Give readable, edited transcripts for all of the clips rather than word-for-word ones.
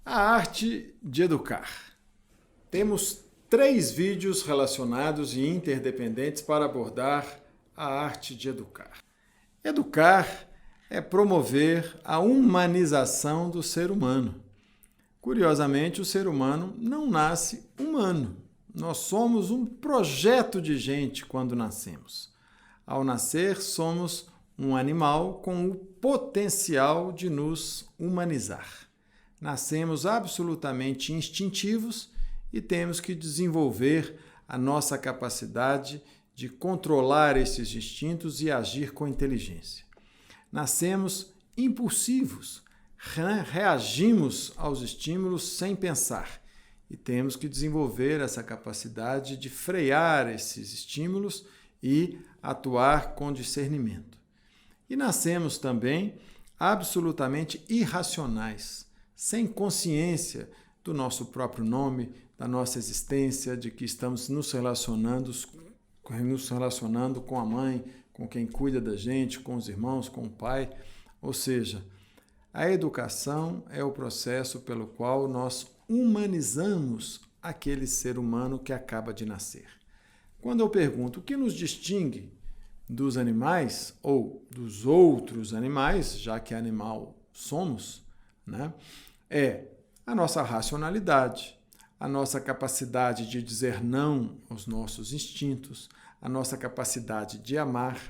A arte de educar. Temos 3 vídeos relacionados e interdependentes para abordar a arte de educar. Educar é promover a humanização do ser humano. Curiosamente, o ser humano não nasce humano. Nós somos um projeto de gente quando nascemos. Ao nascer, somos um animal com o potencial de nos humanizar. Nascemos absolutamente instintivos e temos que desenvolver a nossa capacidade de controlar esses instintos e agir com inteligência. Nascemos impulsivos, reagimos aos estímulos sem pensar e temos que desenvolver essa capacidade de frear esses estímulos e atuar com discernimento. E nascemos também absolutamente irracionais, sem consciência do nosso próprio nome, da nossa existência, de que estamos nos relacionando com a mãe, com quem cuida da gente, com os irmãos, com o pai. Ou seja, a educação é o processo pelo qual nós humanizamos aquele ser humano que acaba de nascer. Quando eu pergunto o que nos distingue dos animais ou dos outros animais, já que animal somos, né? É a nossa racionalidade, a nossa capacidade de dizer não aos nossos instintos, a nossa capacidade de amar.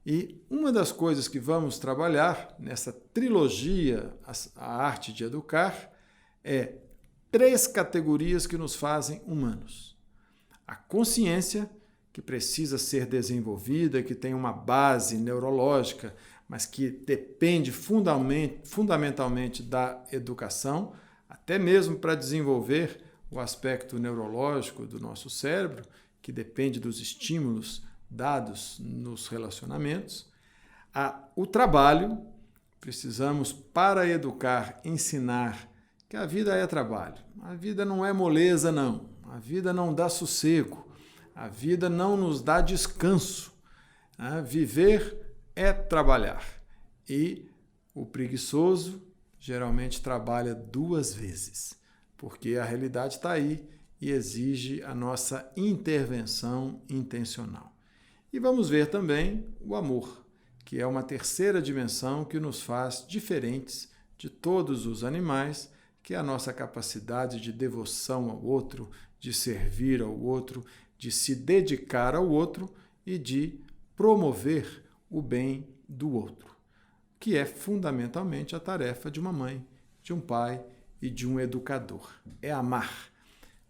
E uma das coisas que vamos trabalhar nessa trilogia, a arte de educar, é 3 categorias que nos fazem humanos. A consciência, que precisa ser desenvolvida, que tem uma base neurológica, mas que depende fundamentalmente da educação, até mesmo para desenvolver o aspecto neurológico do nosso cérebro, que depende dos estímulos dados nos relacionamentos. O trabalho, precisamos, para educar, ensinar que a vida é trabalho. A vida não é moleza, não. A vida não dá sossego. A vida não nos dá descanso. Viver é trabalhar. E o preguiçoso geralmente trabalha 2 vezes, porque a realidade está aí e exige a nossa intervenção intencional. E vamos ver também o amor, que é uma terceira dimensão que nos faz diferentes de todos os animais, que é a nossa capacidade de devoção ao outro, de servir ao outro, de se dedicar ao outro e de promover o bem do outro, que é fundamentalmente a tarefa de uma mãe, de um pai e de um educador. É amar.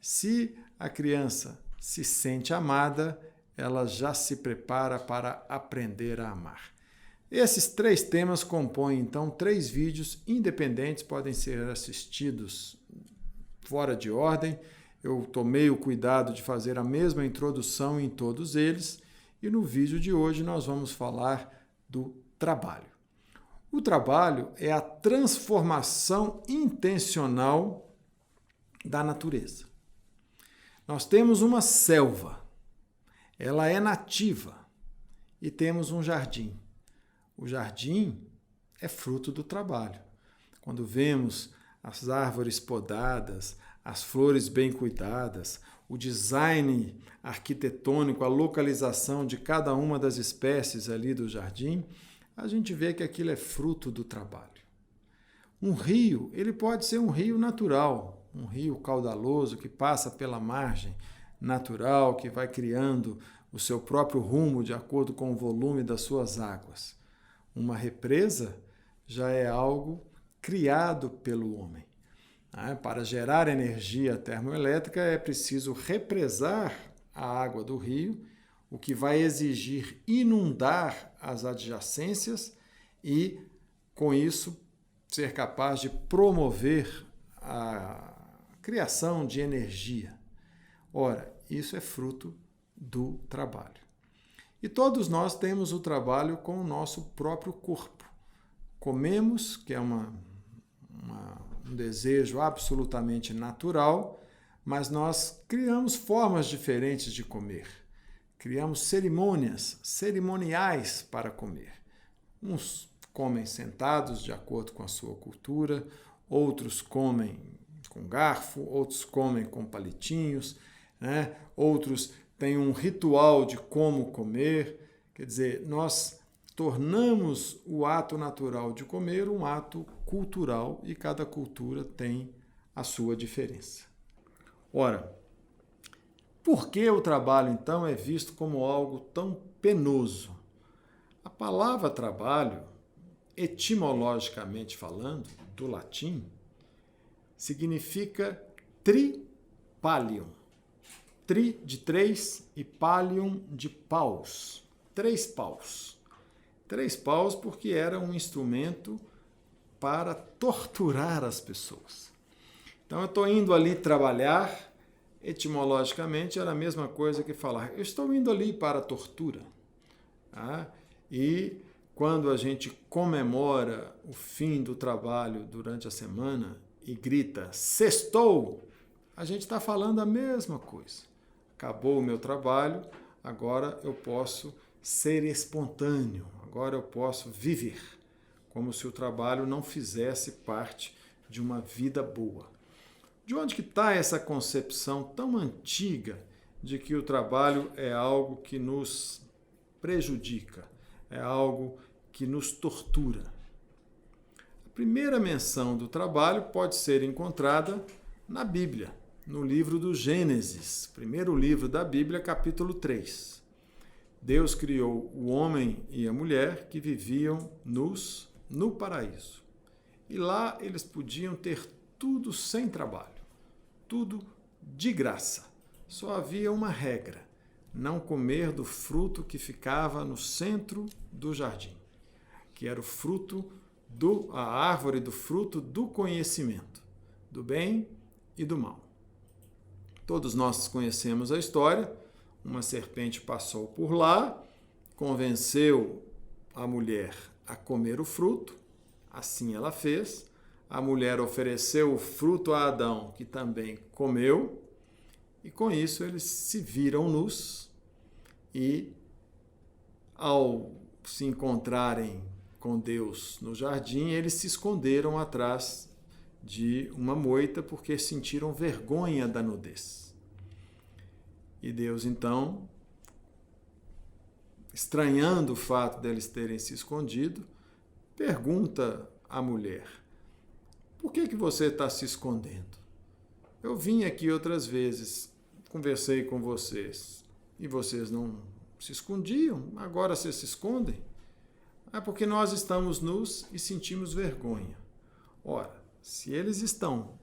Se a criança se sente amada, ela já se prepara para aprender a amar. Esses 3 temas compõem, então, 3 vídeos independentes, podem ser assistidos fora de ordem. Eu tomei o cuidado de fazer a mesma introdução em todos eles e no vídeo de hoje nós vamos falar do trabalho. O trabalho é a transformação intencional da natureza. Nós temos uma selva, ela é nativa, e temos um jardim. O jardim é fruto do trabalho. Quando vemos as árvores podadas, as flores bem cuidadas, o design arquitetônico, a localização de cada uma das espécies ali do jardim, a gente vê que aquilo é fruto do trabalho. Um rio, ele pode ser um rio natural, um rio caudaloso que passa pela margem natural, que vai criando o seu próprio rumo de acordo com o volume das suas águas. Uma represa já é algo criado pelo homem. Para gerar energia termoelétrica é preciso represar a água do rio, o que vai exigir inundar as adjacências e, com isso, ser capaz de promover a criação de energia. Ora, isso é fruto do trabalho. E todos nós temos o trabalho com o nosso próprio corpo. Comemos, que é um desejo absolutamente natural, mas nós criamos formas diferentes de comer. Criamos cerimoniais para comer. Uns comem sentados, de acordo com a sua cultura, outros comem com garfo, outros comem com palitinhos, né? Outros têm um ritual de como comer. Quer dizer, nós tornamos o ato natural de comer um ato cultural e cada cultura tem a sua diferença. Ora, por que o trabalho, então, é visto como algo tão penoso? A palavra trabalho, etimologicamente falando, do latim, significa tripalium. Tri de 3 e palium de paus. 3 paus. 3 paus porque era um instrumento para torturar as pessoas. Então eu estou indo ali trabalhar, etimologicamente era a mesma coisa que falar, eu estou indo ali para a tortura. Tá? E quando a gente comemora o fim do trabalho durante a semana e grita sextou, a gente está falando a mesma coisa. Acabou o meu trabalho, agora eu posso ser espontâneo, agora eu posso viver, como se o trabalho não fizesse parte de uma vida boa. De onde que está essa concepção tão antiga de que o trabalho é algo que nos prejudica, é algo que nos tortura? A primeira menção do trabalho pode ser encontrada na Bíblia, no livro do Gênesis, primeiro livro da Bíblia, capítulo 3. Deus criou o homem e a mulher que viviam nus no paraíso. E lá eles podiam ter tudo sem trabalho, tudo de graça. Só havia uma regra: não comer do fruto que ficava no centro do jardim, que era o fruto a árvore do fruto do conhecimento, do bem e do mal. Todos nós conhecemos a história. Uma serpente passou por lá, convenceu a mulher a comer o fruto, assim ela fez. A mulher ofereceu o fruto a Adão, que também comeu, e com isso eles se viram nus e, ao se encontrarem com Deus no jardim, eles se esconderam atrás de uma moita porque sentiram vergonha da nudez. E Deus, então, estranhando o fato deles terem se escondido, pergunta à mulher: por que você está se escondendo? Eu vim aqui outras vezes, conversei com vocês, e vocês não se escondiam, agora vocês se escondem? É porque nós estamos nus e sentimos vergonha. Ora, se eles estão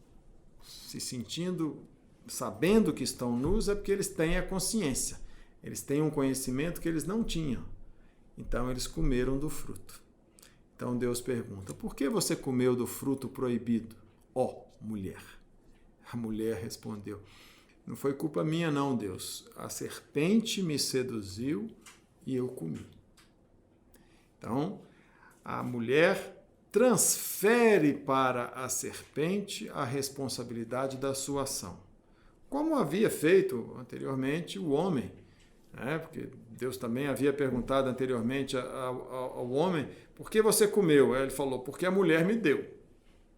se sentindo, sabendo que estão nus, é porque eles têm a consciência. Eles têm um conhecimento que eles não tinham. Então, eles comeram do fruto. Então, Deus pergunta: por que você comeu do fruto proibido, ó mulher? A mulher respondeu: não foi culpa minha não, Deus. A serpente me seduziu e eu comi. Então, a mulher transfere para a serpente a responsabilidade da sua ação, como havia feito anteriormente o homem, né? Porque Deus também havia perguntado anteriormente ao homem: por que você comeu? Aí ele falou: porque a mulher me deu.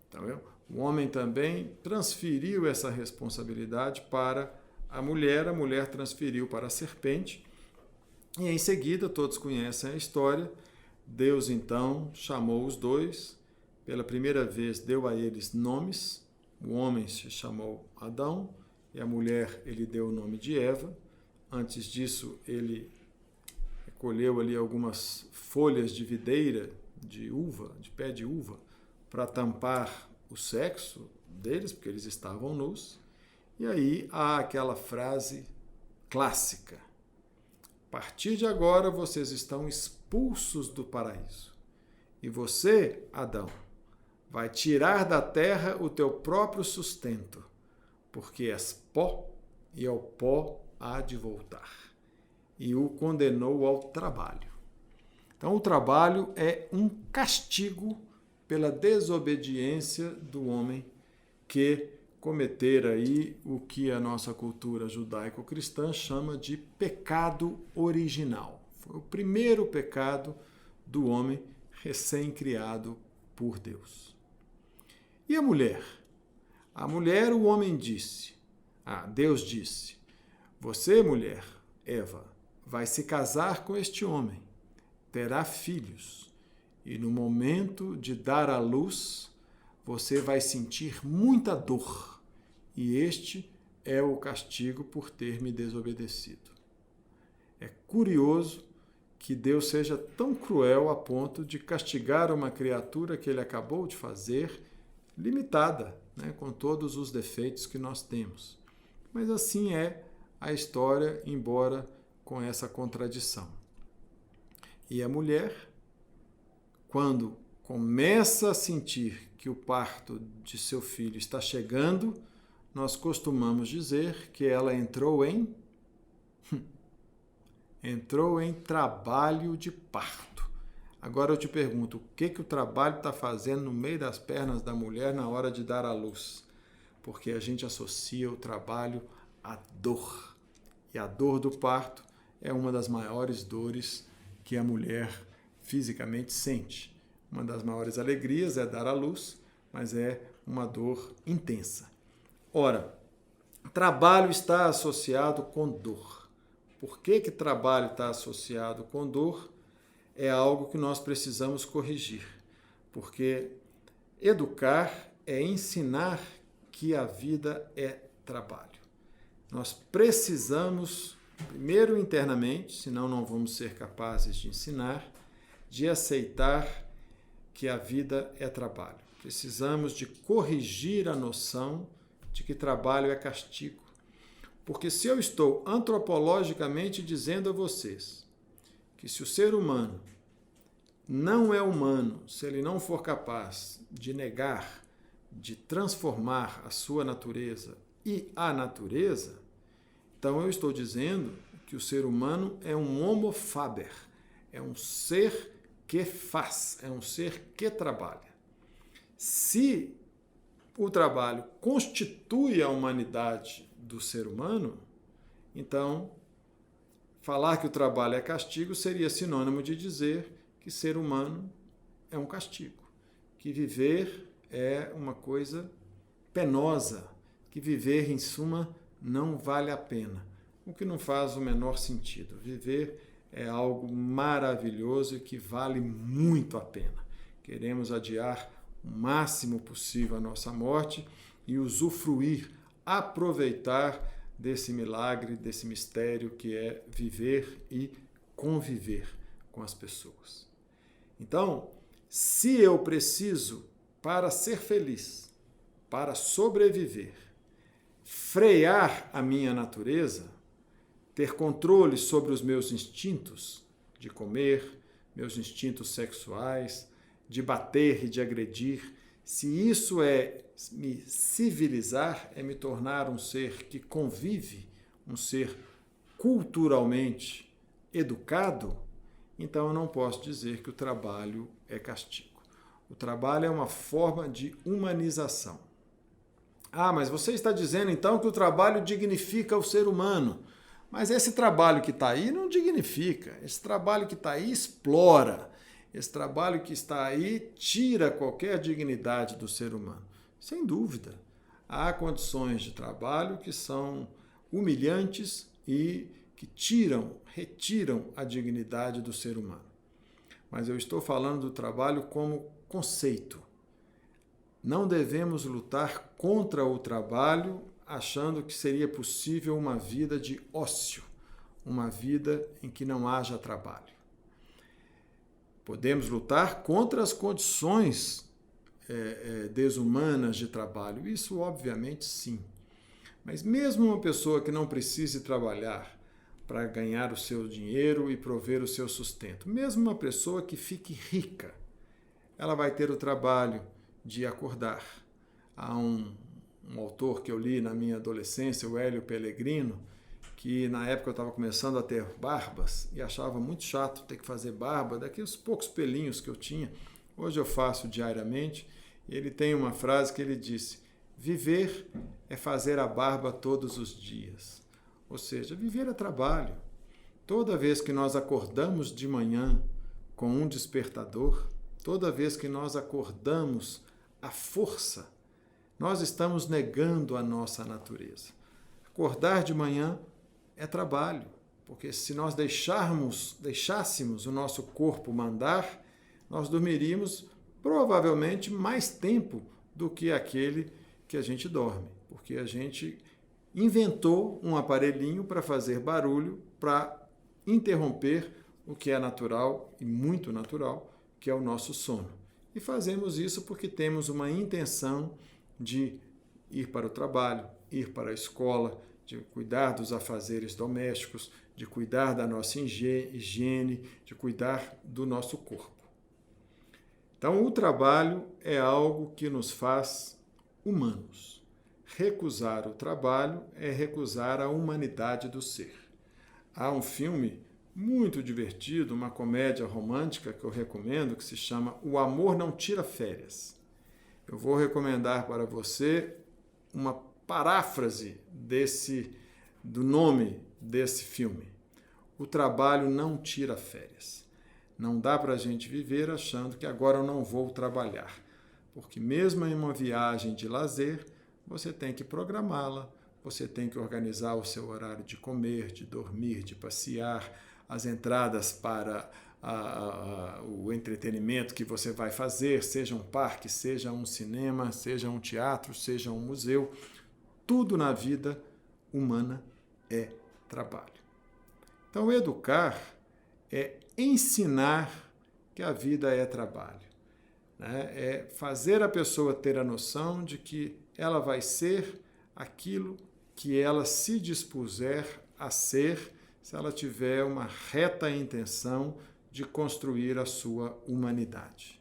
Então, o homem também transferiu essa responsabilidade para a mulher transferiu para a serpente, e em seguida, todos conhecem a história, Deus então chamou os dois, pela primeira vez deu a eles nomes. O homem se chamou Adão e a mulher ele deu o nome de Eva. Antes disso, ele colheu ali algumas folhas de videira, de uva, de pé de uva, para tampar o sexo deles, porque eles estavam nus. E aí há aquela frase clássica: a partir de agora vocês estão expulsos do paraíso. E você, Adão, vai tirar da terra o teu próprio sustento, porque és pó e ao pó há de voltar. E o condenou ao trabalho. Então, o trabalho é um castigo pela desobediência do homem que cometer aí o que a nossa cultura judaico-cristã chama de pecado original. Foi o primeiro pecado do homem recém-criado por Deus. E a mulher? A mulher, o homem disse. Deus disse: você, mulher, Eva, vai se casar com este homem, terá filhos, e no momento de dar à luz, você vai sentir muita dor, e este é o castigo por ter me desobedecido. É curioso que Deus seja tão cruel a ponto de castigar uma criatura que ele acabou de fazer, limitada, né, com todos os defeitos que nós temos. Mas assim é a história, embora com essa contradição. E a mulher, quando começa a sentir que o parto de seu filho está chegando, nós costumamos dizer que ela entrou em trabalho de parto. Agora eu te pergunto, o que o trabalho está fazendo no meio das pernas da mulher na hora de dar à luz? Porque a gente associa o trabalho à dor. E a dor do parto é uma das maiores dores que a mulher fisicamente sente. Uma das maiores alegrias é dar à luz, mas é uma dor intensa. Ora, trabalho está associado com dor. Por que trabalho está associado com dor? É algo que nós precisamos corrigir. Porque educar é ensinar que a vida é trabalho. Nós precisamos, primeiro internamente, senão não vamos ser capazes de ensinar, de aceitar que a vida é trabalho. Precisamos de corrigir a noção de que trabalho é castigo. Porque se eu estou antropologicamente dizendo a vocês que se o ser humano não é humano, se ele não for capaz de negar, de transformar a sua natureza e a natureza, então eu estou dizendo que o ser humano é um homo faber, é um ser que faz, é um ser que trabalha. Se o trabalho constitui a humanidade do ser humano, então falar que o trabalho é castigo seria sinônimo de dizer que ser humano é um castigo, que viver é uma coisa penosa, que viver, em suma, não vale a pena, o que não faz o menor sentido. Viver é algo maravilhoso e que vale muito a pena. Queremos adiar o máximo possível a nossa morte e usufruir, aproveitar desse milagre, desse mistério que é viver e conviver com as pessoas. Então, se eu preciso, para ser feliz, para sobreviver, frear a minha natureza, ter controle sobre os meus instintos de comer, meus instintos sexuais, de bater e de agredir, se isso é me civilizar, é me tornar um ser que convive, um ser culturalmente educado, então eu não posso dizer que o trabalho é castigo. O trabalho é uma forma de humanização. Mas você está dizendo então que o trabalho dignifica o ser humano. Mas esse trabalho que está aí não dignifica. Esse trabalho que está aí explora. Esse trabalho que está aí tira qualquer dignidade do ser humano. Sem dúvida. Há condições de trabalho que são humilhantes e que retiram a dignidade do ser humano. Mas eu estou falando do trabalho como conceito. Não devemos lutar contra o trabalho achando que seria possível uma vida de ócio, uma vida em que não haja trabalho. Podemos lutar contra as condições desumanas de trabalho, isso obviamente sim. Mas mesmo uma pessoa que não precise trabalhar para ganhar o seu dinheiro e prover o seu sustento, mesmo uma pessoa que fique rica, ela vai ter o trabalho de acordar. Há um autor que eu li na minha adolescência, o Hélio Pellegrino, que na época eu estava começando a ter barbas e achava muito chato ter que fazer barba, daqueles poucos pelinhos que eu tinha. Hoje eu faço diariamente. E ele tem uma frase que ele disse: viver é fazer a barba todos os dias. Ou seja, viver é trabalho. Toda vez que nós acordamos de manhã com um despertador, toda vez que nós acordamos, a força nós estamos negando a nossa natureza. Acordar de manhã é trabalho, porque se nós deixássemos o nosso corpo mandar, nós dormiríamos provavelmente mais tempo do que aquele que a gente dorme, porque a gente inventou um aparelhinho para fazer barulho, para interromper o que é natural e muito natural, que é o nosso sono. E fazemos isso porque temos uma intenção de ir para o trabalho, ir para a escola, de cuidar dos afazeres domésticos, de cuidar da nossa higiene, de cuidar do nosso corpo. Então, o trabalho é algo que nos faz humanos. Recusar o trabalho é recusar a humanidade do ser. Há um filme muito divertido, uma comédia romântica que eu recomendo, que se chama O Amor Não Tira Férias. Eu vou recomendar para você uma paráfrase do nome desse filme. O trabalho não tira férias. Não dá para a gente viver achando que agora eu não vou trabalhar, porque mesmo em uma viagem de lazer, você tem que programá-la, você tem que organizar o seu horário de comer, de dormir, de passear, as entradas para o entretenimento que você vai fazer, seja um parque, seja um cinema, seja um teatro, seja um museu. Tudo na vida humana é trabalho. Então, educar é ensinar que a vida é trabalho, né? É fazer a pessoa ter a noção de que ela vai ser aquilo que ela se dispuser a ser, se ela tiver uma reta intenção de construir a sua humanidade.